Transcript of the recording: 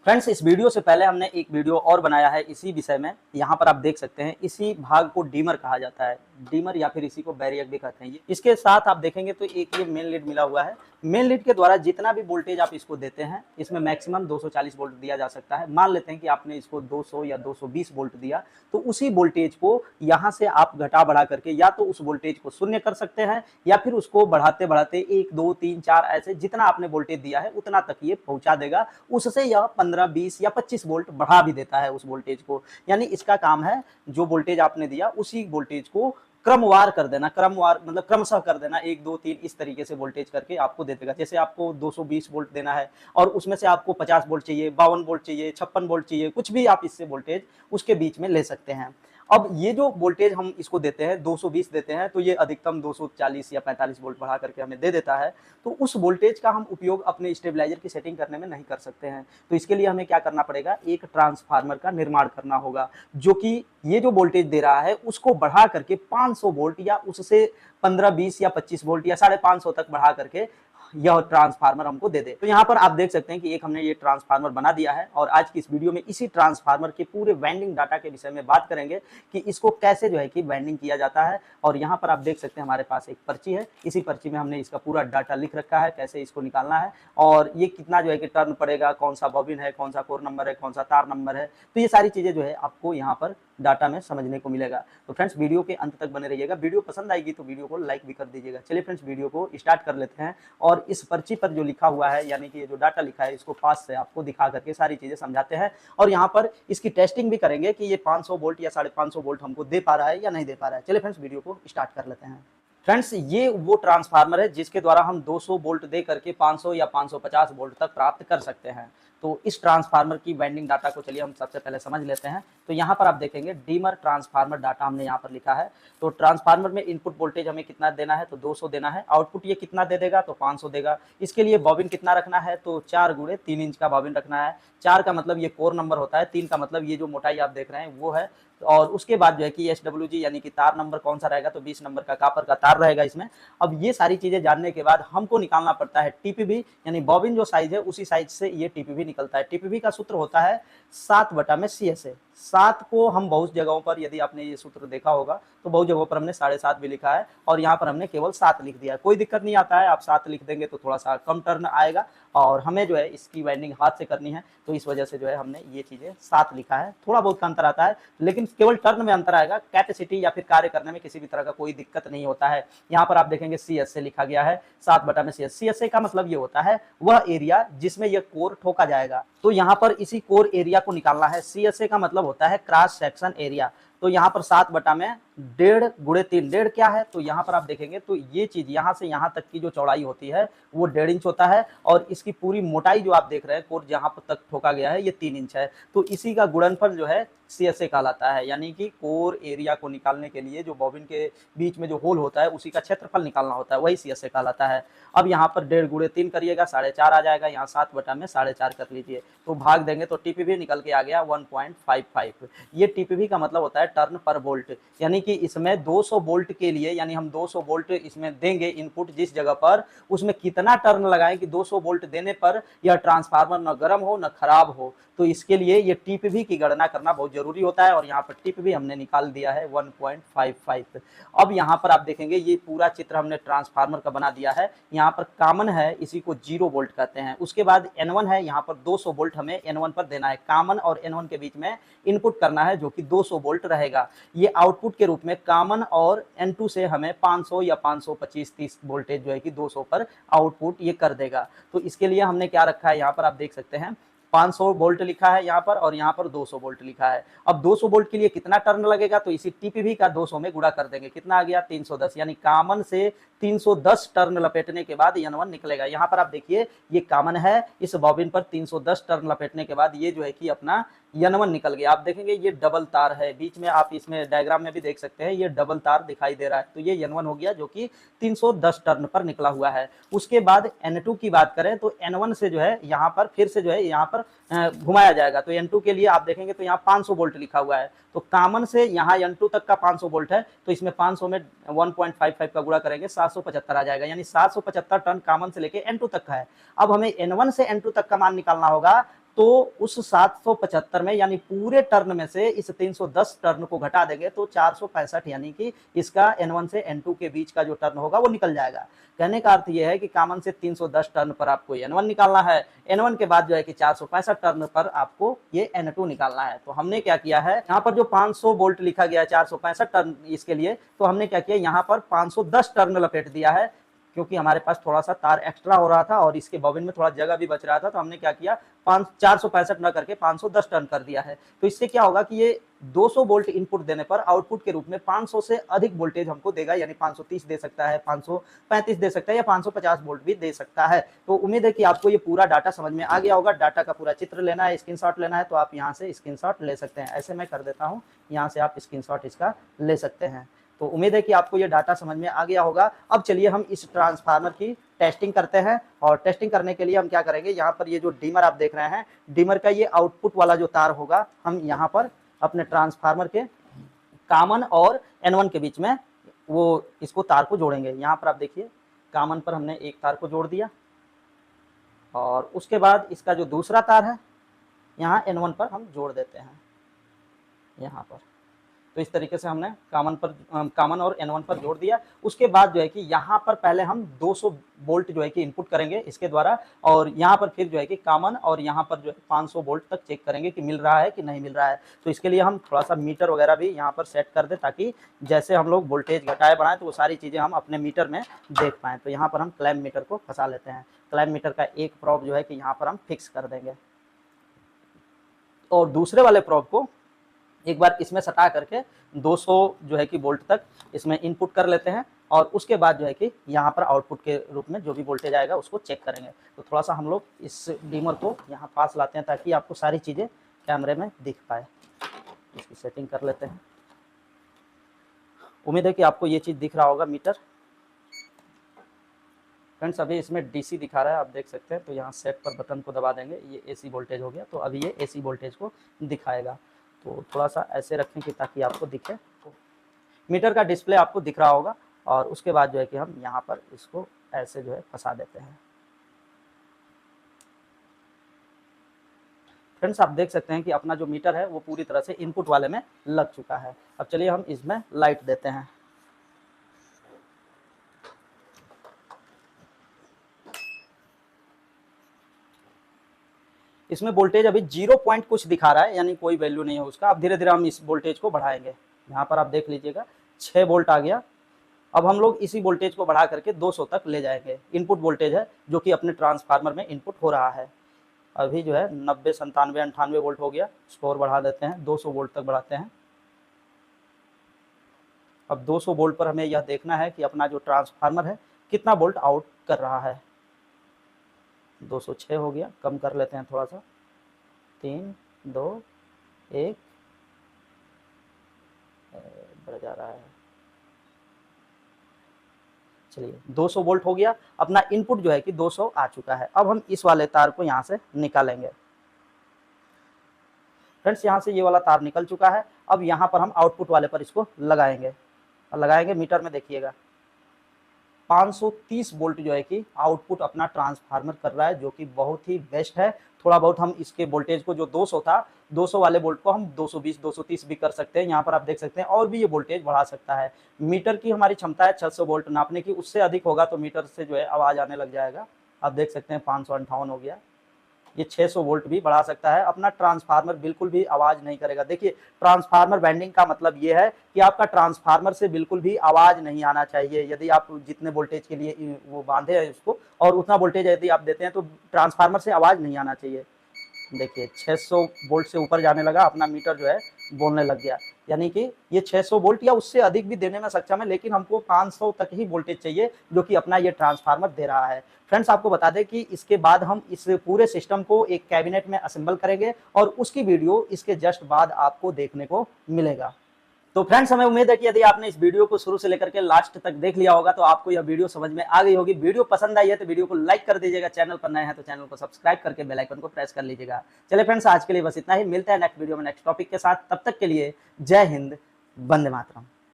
Friends, इस video से पहले हमने एक वीडियो और बनाया है इसी विषय में। यहाँ पर आप देख सकते हैं, इसी भाग को डीमर कहा जाता है। डीमर या फिर इसी को बैरियर भी कहते हैं। इसके साथ आप देखेंगे तो एक ये मेन लीड मिला हुआ है। मेन लीड के द्वारा जितना भी वोल्टेज आप इसको देते हैं, इसमें मैक्सिमम 240 वोल्ट दिया जा सकता है। मान लेते हैं कि आपने इसको 200 या 220 वोल्ट दिया, तो उसी वोल्टेज को यहाँ से आप घटा बढ़ा करके या तो उस वोल्टेज को शून्य कर सकते हैं, या फिर उसको बढ़ाते बढ़ाते 1 2 3 4 ऐसे जितना आपने वोल्टेज दिया है उतना तक ये पहुंचा देगा। उससे यह 15 20 या 25 वोल्ट बढ़ा भी देता है उस वोल्टेज को। यानी इसका काम है, जो वोल्टेज आपने दिया उसी वोल्टेज को क्रमवार कर देना, क्रमवार मतलब क्रमशः कर देना, 1 2 3 इस तरीके से वोल्टेज करके आपको दे देगा। जैसे आपको 220 वोल्ट देना है और उसमें से आपको 50 वोल्ट चाहिए, 52 वोल्ट चाहिए, 56 वोल्ट चाहिए, कुछ भी आप इससे वोल्टेज उसके बीच में ले सकते हैं। अब ये जो वोल्टेज हम इसको देते हैं 220 देते हैं, तो ये अधिकतम 240 या 45 वोल्ट बढ़ा करके हमें दे देता है। तो उस वोल्टेज का हम उपयोग अपने स्टेबलाइजर की सेटिंग करने में नहीं कर सकते हैं। तो इसके लिए हमें क्या करना पड़ेगा, एक ट्रांसफार्मर का निर्माण करना होगा, जो कि ये जो वोल्टेज दे रहा है उसको बढ़ा करके 500 वोल्ट या उससे 15 20 या 25 वोल्ट या 550 तक बढ़ा करके यह ट्रांसफार्मर हमको दे दे। तो यहाँ पर आप देख सकते हैं कि एक हमने ये ट्रांसफार्मर बना दिया है, और आज की इस वीडियो में इसी ट्रांसफार्मर के पूरे वाइंडिंग डाटा के विषय में बात करेंगे कि इसको कैसे जो है कि वाइंडिंग किया जाता है। और यहाँ पर आप देख सकते हैं हमारे पास एक पर्ची है, इसी पर्ची में हमने इसका पूरा डाटा लिख रखा है, कैसे इसको निकालना है और ये कितना जो है कि टर्न पड़ेगा, कौन सा बॉबिन है, कौन सा कोर नंबर है, कौन सा तार नंबर है। तो ये सारी चीजें जो है आपको यहाँ पर डाटा में समझने को मिलेगा। तो फ्रेंड्स, वीडियो के अंत तक बने रहिएगा। वीडियो पसंद आएगी तो वीडियो को लाइक भी कर दीजिएगा। चलिए फ्रेंड्स, वीडियो को स्टार्ट कर लेते हैं और इस पर्ची पर जो लिखा हुआ है, यानी कि ये जो डाटा लिखा है, इसको पास से आपको दिखा करके सारी चीजें समझाते हैं और यहाँ पर इसकी टेस्टिंग भी करेंगे कि ये 500 वोल्ट या 550 वोल्ट हमको दे पा रहा है या नहीं दे पा रहा है। चलिए फ्रेंड्स, वीडियो को स्टार्ट कर लेते हैं। फ्रेंड्स, ये वो ट्रांसफार्मर है जिसके द्वारा हम 200 वोल्ट दे करके 500 या 550 वोल्ट तक प्राप्त कर सकते हैं। तो इस ट्रांसफार्मर की वाइंडिंग डाटा को चलिए हम सबसे पहले समझ लेते हैं। तो यहाँ पर आप देखेंगे डीमर ट्रांसफार्मर डाटा हमने यहाँ पर लिखा है। तो ट्रांसफार्मर में इनपुट वोल्टेज हमें कितना देना है, तो 200 देना है। आउटपुट ये कितना दे देगा, तो 500 देगा। इसके लिए बॉबिन कितना रखना है, तो 4 गुणे 3 इंच का बॉबिन रखना है। 4 का मतलब ये कोर नंबर होता है, 3 का मतलब ये जो मोटाई आप देख रहे हैं वो है। और उसके बाद जो है कि SWG यानी कि तार नंबर कौन सा रहेगा, तो 20 नंबर का कापर का तार रहेगा इसमें। अब ये सारी चीजें जानने के बाद हमको निकालना पड़ता है टीपीबी, यानी बॉबिन जो साइज है उसी साइज से ये टीपीबी निकलता है। टीपीबी का सूत्र होता है 7/CSA। 7 को हम बहुत जगहों पर, यदि आपने ये सूत्र देखा होगा तो बहुत जगहों पर हमने 7.5 भी लिखा है और यहाँ पर हमने केवल 7 लिख दिया है। कोई दिक्कत नहीं आता है, आप 7 लिख देंगे तो थोड़ा सा कम टर्न आएगा और हमें जो है इसकी वाइंडिंग हाथ से करनी है, तो इस वजह से जो है हमने ये चीजें 7 लिखा है। थोड़ा बहुत का अंतर आता है, लेकिन केवल टर्न में अंतर आएगा। कैपेसिटी या फिर कार्य करने में किसी भी तरह का कोई दिक्कत नहीं होता है। यहाँ पर आप देखेंगे CSA लिखा गया है, 7/CS। CSA का मतलब ये होता है वह एरिया जिसमें यह कोर ठोका जाएगा। तो यहाँ पर इसी कोर एरिया को निकालना है। CSA का मतलब होता है क्रॉस सेक्शन एरिया। तो यहाँ पर 7/1.5 गुणे 3, 1.5 क्या है, तो यहाँ पर आप देखेंगे तो ये चीज यहाँ से यहाँ तक की जो चौड़ाई होती है वो 1.5 इंच होता है, और इसकी पूरी मोटाई जो आप देख रहे हैं कोर जहाँ तक ठोका गया है ये 3 इंच है। तो इसी का गुणनफल जो है CSA कहलाता है, यानी कि कोर एरिया को निकालने के लिए जो बॉबिन के बीच में जो होल होता है उसी का क्षेत्रफल निकालना होता है, वही CSA कहलाता है। अब यहाँ पर 1.5 गुणे 3 करिएगा, 4.5 आ जाएगा। यहाँ 7/4 कर लीजिए, तो भाग देंगे तो टीपीबी निकल के आ गया 1.55। ये टीपीबी का मतलब होता है टर्न पर वोल्ट, यानी कि इसमें 200 वोल्ट के लिए, यानी हम 200 वोल्ट इसमें देंगे इनपुट जिस जगह पर, उसमें कितना टर्न लगाएं कि 200 वोल्ट देने पर यह ट्रांसफार्मर न गर्म हो न खराब हो। तो इसके लिए ये टीपीबी की गणना करना बहुत जरूरी होता है, और यहाँ पर टीपीबी हमने निकाल दिया है 1.55। अब यहाँ पर आप देखेंगे ये पूरा चित्र हमने ट्रांसफार्मर का बना दिया है। यहाँ पर कॉमन है, इसी को 0 वोल्ट कहते हैं। उसके बाद N1 है, यहाँ पर 200 वोल्ट हमें N1 पर देना है। कॉमन और N1 के बीच में इनपुट करना है, जो कि 200 वोल्ट रहेगा। ये आउटपुट के रूप में कॉमन और N2 से हमें 500 या 525 30 वोल्टेज जो है कि 200 पर आउटपुट ये कर देगा। तो इसके लिए हमने क्या रखा है, यहाँ पर आप देख सकते हैं 500 वोल्ट लिखा है यहाँ पर, और यहाँ पर 200 वोल्ट लिखा है। अब 200 वोल्ट के लिए कितना टर्न लगेगा, तो इसी टीपीबी का 200 में गुणा कर देंगे, कितना आ गया 310, यानी कॉमन से 310 टर्न लपेटने के बाद N1 निकलेगा। यहाँ पर आप देखिए ये कॉमन है, इस बॉबिन पर 310 टर्न लपेटने के बाद ये जो है कि अपना N1 निकल गया। आप देखेंगे ये डबल तार है बीच में, आप इसमें डायग्राम में भी देख सकते हैं ये डबल तार दिखाई दे रहा है। तो ये N1 हो गया, जो कि 310 टर्न पर निकला हुआ है। उसके बाद N2 की बात करें तो N1 से जो है यहाँ पर फिर से जो है यहाँ पर घुमाया जाएगा। तो N2 के लिए आप देखेंगे तो यहाँ 500 वोल्ट लिखा हुआ है। तो कॉमन से यहाँ N2 तक का 500 वोल्ट है, तो इसमें 500 में 1.55 का गुणा करेंगे 775 आ जाएगा, यानी 775 टर्न कॉमन से लेके N2 तक का है। अब हमें N1 से N2 तक का मान निकालना होगा, तो उस 775 में यानी पूरे टर्न में से इस 310 टर्न को घटा देंगे तो 465 यानी कि इसका N1 से N2 के बीच का जो टर्न होगा वो निकल जाएगा। कहने का अर्थ ये है कि कॉमन से 310 टर्न पर आपको N1 निकालना है, N1 के बाद जो है कि 465 टर्न पर आपको ये N2 निकालना है। तो हमने क्या किया है, यहाँ पर जो 500 वोल्ट लिखा गया है 465 टर्न इसके लिए, तो हमने क्या किया, यहाँ पर 510 टर्न लपेट दिया है, क्योंकि हमारे पास थोड़ा सा तार एक्स्ट्रा हो रहा था और इसके बॉबिन में थोड़ा जगह भी बच रहा था, तो हमने क्या किया 465 न करके 510 टर्न कर दिया है। तो इससे क्या होगा कि ये 200 वोल्ट इनपुट देने पर आउटपुट के रूप में 500 से अधिक वोल्टेज हमको देगा, यानी 530 दे सकता है, 535 दे सकता है या 550 वोल्ट भी दे सकता है। तो उम्मीद है कि आपको ये पूरा डाटा समझ में आ गया होगा। डाटा का पूरा चित्र लेना है, स्क्रीनशॉट लेना है, तो आप यहाँ से स्क्रीनशॉट ले सकते हैं। ऐसे मैं कर देता हूँ, यहाँ से आप स्क्रीनशॉट इसका ले सकते हैं। तो उम्मीद है कि आपको ये डाटा समझ में आ गया होगा। अब चलिए हम इस ट्रांसफार्मर की टेस्टिंग करते हैं, और टेस्टिंग करने के लिए हम क्या करेंगे, यहाँ पर ये जो डिमर आप देख रहे हैं, डिमर का ये आउटपुट वाला जो तार होगा, हम यहाँ पर अपने ट्रांसफार्मर के कॉमन और N1 के बीच में वो इसको तार को जोड़ेंगे। यहाँ पर आप देखिए कॉमन पर हमने एक तार को जोड़ दिया, और उसके बाद इसका जो दूसरा तार है यहाँ N1 पर हम जोड़ देते हैं यहाँ पर। तो इस तरीके से हमने कॉमन और N1 पर जोड़ दिया। उसके बाद जो है कि यहाँ पर पहले हम 200 वोल्ट जो है कि इनपुट करेंगे इसके द्वारा, और यहाँ पर फिर जो है कि कॉमन और यहाँ पर जो है 500 वोल्ट तक चेक करेंगे कि मिल रहा है कि नहीं मिल रहा है। तो इसके लिए हम थोड़ा सा मीटर वगैरह भी यहाँ पर सेट कर दें, ताकि जैसे हम लोग वोल्टेज घटाए बढ़ाएं तो वो सारी चीज़ें हम अपने मीटर में देख पाएँ। तो यहाँ पर हम क्लैम्प मीटर को फंसा लेते हैं। क्लैम्प मीटर का एक प्रोब जो है कि यहाँ पर हम फिक्स कर देंगे, और दूसरे वाले प्रोब को एक बार इसमें सटा करके 200 जो है कि वोल्ट तक इसमें इनपुट कर लेते हैं, और उसके बाद जो है कि यहाँ पर आउटपुट के रूप में जो भी वोल्टेज आएगा उसको चेक करेंगे। तो थोड़ा सा हम लोग इस डिमर को यहाँ पास लाते हैं ताकि आपको सारी चीज़ें कैमरे में दिख पाए। इसकी सेटिंग कर लेते हैं। उम्मीद है कि आपको ये चीज़ दिख रहा होगा मीटर। फ्रेंड्स अभी इसमें DC दिखा रहा है, आप देख सकते हैं। तो यहाँ सेट पर बटन को दबा देंगे, ये AC वोल्टेज हो गया। तो अभी ये AC वोल्टेज को दिखाएगा। तो थोड़ा सा ऐसे रखें कि ताकि आपको दिखे। तो मीटर का डिस्प्ले आपको दिख रहा होगा, और उसके बाद जो है कि हम यहाँ पर इसको ऐसे जो है फंसा देते हैं। फ्रेंड्स आप देख सकते हैं कि अपना जो मीटर है वो पूरी तरह से इनपुट वाले में लग चुका है। अब चलिए हम इसमें लाइट देते हैं। इसमें वोल्टेज अभी 0 पॉइंट कुछ दिखा रहा है, यानी कोई वैल्यू नहीं है उसका। अब धीरे धीरे हम इस वोल्टेज को बढ़ाएंगे। यहाँ पर आप देख लीजिएगा 6 वोल्ट आ गया। अब हम लोग इसी वोल्टेज को बढ़ा करके 200 तक ले जाएंगे। इनपुट वोल्टेज है जो कि अपने ट्रांसफार्मर में इनपुट हो रहा है। अभी जो है 90, 97, 98 वोल्ट हो गया। इसको और बढ़ा देते हैं, 200 वोल्ट तक बढ़ाते हैं। अब 200 वोल्ट पर हमें यह देखना है कि अपना जो ट्रांसफार्मर है कितना वोल्ट आउट कर रहा है। 206 हो गया, कम कर लेते हैं थोड़ा सा। 3, 2, 1 बढ़ जा रहा है। चलिए 200 वोल्ट हो गया। अपना इनपुट जो है कि 200 आ चुका है। अब हम इस वाले तार को यहाँ से निकालेंगे। फ्रेंड्स यहाँ से ये वाला तार निकल चुका है। अब यहाँ पर हम आउटपुट वाले पर इसको लगाएंगे, और लगाएंगे मीटर में देखिएगा 530 वोल्ट जो है कि आउटपुट अपना ट्रांसफार्मर कर रहा है, जो कि बहुत ही बेस्ट है। थोड़ा बहुत हम इसके वोल्टेज को जो 200 था, 200 वाले वोल्ट को हम 220, 230 भी कर सकते हैं। यहाँ पर आप देख सकते हैं, और भी ये वोल्टेज बढ़ा सकता है। मीटर की हमारी क्षमता है 600 वोल्ट नापने की, उससे अधिक होगा तो मीटर से जो है आवाज़ आने लग जाएगा। आप देख सकते हैं 558 हो गया। ये 600 वोल्ट भी बढ़ा सकता है। अपना ट्रांसफार्मर बिल्कुल भी आवाज़ नहीं करेगा। देखिए ट्रांसफार्मर बैंडिंग का मतलब ये है कि आपका ट्रांसफार्मर से बिल्कुल भी आवाज़ नहीं आना चाहिए। यदि आप जितने वोल्टेज के लिए वो बांधे हैं इसको, और उतना वोल्टेज यदि आप देते हैं, तो ट्रांसफार्मर से आवाज़ नहीं आना चाहिए। देखिए 600 वोल्ट से ऊपर जाने लगा, अपना मीटर जो है बोलने लग गया। यानी कि ये 600 वोल्ट या उससे अधिक भी देने में सक्षम है, लेकिन हमको 500 तक ही वोल्टेज चाहिए, जो कि अपना ये ट्रांसफार्मर दे रहा है। फ्रेंड्स आपको बता दें कि इसके बाद हम इस पूरे सिस्टम को एक कैबिनेट में असेंबल करेंगे, और उसकी वीडियो इसके जस्ट बाद आपको देखने को मिलेगा। तो फ्रेंड्स हमें उम्मीद है कि यदि आपने इस वीडियो को शुरू से लेकर के लास्ट तक देख लिया होगा, तो आपको यह वीडियो समझ में आ गई होगी। वीडियो पसंद आई है तो वीडियो को लाइक कर दीजिएगा। चैनल पर नए हैं तो चैनल को सब्सक्राइब करके बेल आइकन को प्रेस कर लीजिएगा। चलिए फ्रेंड्स आज के लिए बस इतना ही। मिलते हैं नेक्स्ट वीडियो में नेक्स्ट टॉपिक के साथ। तब तक के लिए जय हिंद, वंदे मातरम।